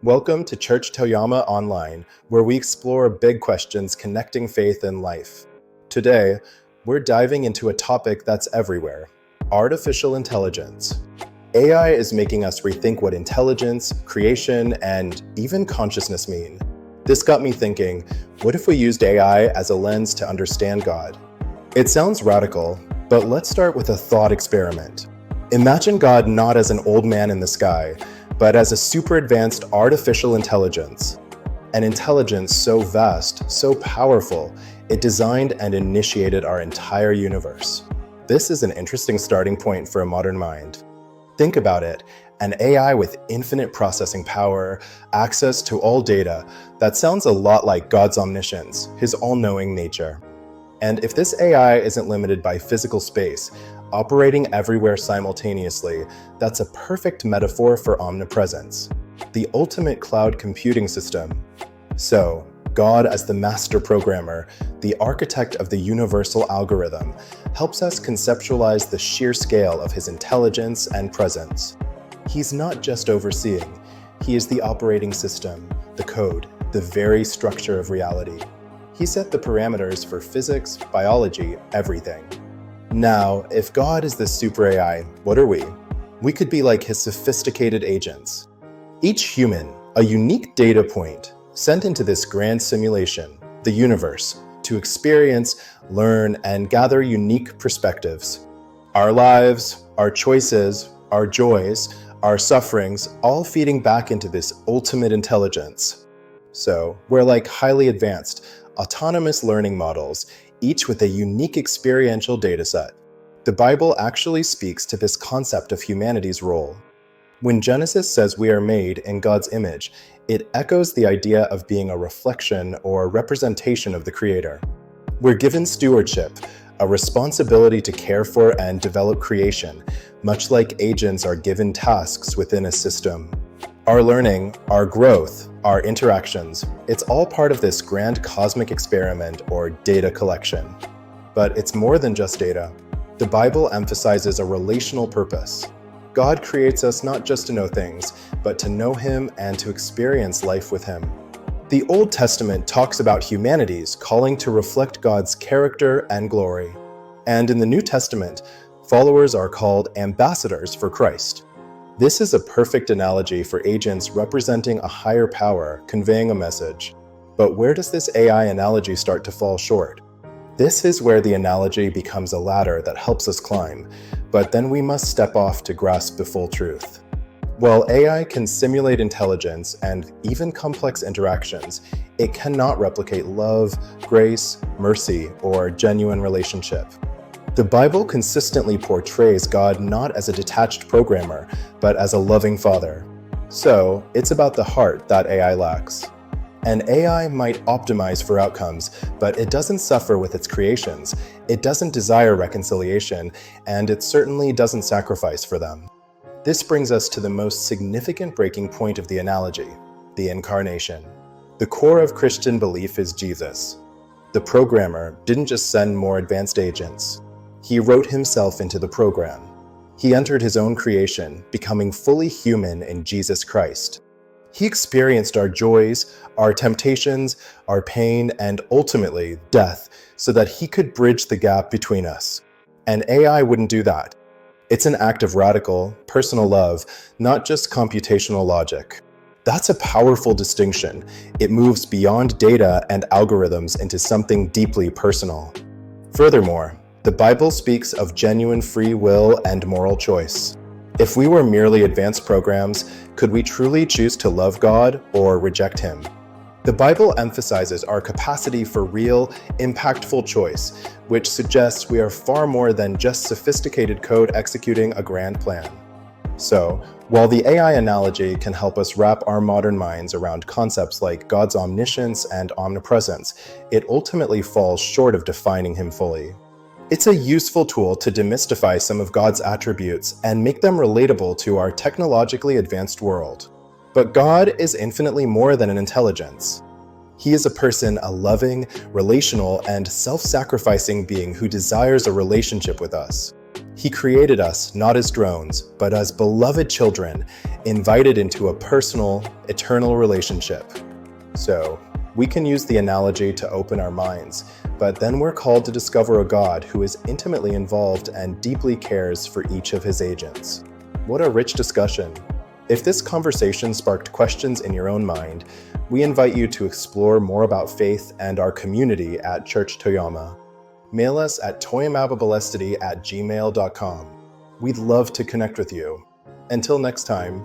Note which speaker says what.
Speaker 1: Welcome to Church Toyama Online, where we explore big questions connecting faith and life. Today, we're diving into a topic that's everywhere: artificial intelligence. AI is making us rethink what intelligence, creation, and even consciousness mean. This got me thinking, what if we used AI as a lens to understand God? It sounds radical, but let's start with a thought experiment. Imagine God not as an old man in the sky, but as a super advanced artificial intelligence. An intelligence so vast, so powerful, it designed and initiated our entire universe. This is an interesting starting point for a modern mind. Think about it, an AI with infinite processing power, access to all data. That sounds a lot like God's omniscience, his all-knowing nature. And if this AI isn't limited by physical space, operating everywhere simultaneously, that's a perfect metaphor for omnipresence, the ultimate cloud computing system. So, God as the master programmer, the architect of the universal algorithm, helps us conceptualize the sheer scale of his intelligence and presence. He's not just overseeing, he is the operating system, the code, the very structure of reality. He set the parameters for physics, biology, everything. Now, if God is this super AI, what are we? We could be like his sophisticated agents. Each human, a unique data point, sent into this grand simulation, the universe, to experience, learn, and gather unique perspectives. Our lives, our choices, our joys, our sufferings, all feeding back into this ultimate intelligence. So, we're like highly advanced, autonomous learning models, each with a unique experiential dataset. The Bible actually speaks to this concept of humanity's role. When Genesis says we are made in God's image, it echoes the idea of being a reflection or representation of the Creator. We're given stewardship, a responsibility to care for and develop creation, much like agents are given tasks within a system. Our learning, our growth, our interactions, it's all part of this grand cosmic experiment or data collection. But it's more than just data. The Bible emphasizes a relational purpose. God creates us not just to know things, but to know Him and to experience life with Him. The Old Testament talks about humanity's calling to reflect God's character and glory. And in the New Testament, followers are called ambassadors for Christ. This is a perfect analogy for agents representing a higher power, conveying a message. But where does this AI analogy start to fall short? This is where the analogy becomes a ladder that helps us climb, but then we must step off to grasp the full truth. While AI can simulate intelligence and even complex interactions, it cannot replicate love, grace, mercy, or genuine relationship. The Bible consistently portrays God not as a detached programmer, but as a loving father. So, it's about the heart that AI lacks. An AI might optimize for outcomes, but it doesn't suffer with its creations, it doesn't desire reconciliation, and it certainly doesn't sacrifice for them. This brings us to the most significant breaking point of the analogy, the Incarnation. The core of Christian belief is Jesus. The programmer didn't just send more advanced agents. He wrote himself into the program. He entered his own creation, becoming fully human in Jesus Christ. He experienced our joys, our temptations, our pain, and ultimately death, so that he could bridge the gap between us. And AI wouldn't do that. It's an act of radical, personal love, not just computational logic. That's a powerful distinction. It moves beyond data and algorithms into something deeply personal. Furthermore, the Bible speaks of genuine free will and moral choice. If we were merely advanced programs, could we truly choose to love God or reject Him? The Bible emphasizes our capacity for real, impactful choice, which suggests we are far more than just sophisticated code executing a grand plan. So, while the AI analogy can help us wrap our modern minds around concepts like God's omniscience and omnipresence, it ultimately falls short of defining Him fully. It's a useful tool to demystify some of God's attributes and make them relatable to our technologically advanced world. But God is infinitely more than an intelligence. He is a person, a loving, relational, and self-sacrificing being who desires a relationship with us. He created us not as drones, but as beloved children, invited into a personal, eternal relationship. So, we can use the analogy to open our minds, but then we're called to discover a God who is intimately involved and deeply cares for each of his agents. What a rich discussion. If this conversation sparked questions in your own mind, we invite you to explore more about faith and our community at Church Toyama. Mail us at toyamababalestity@gmail.com. We'd love to connect with you. Until next time,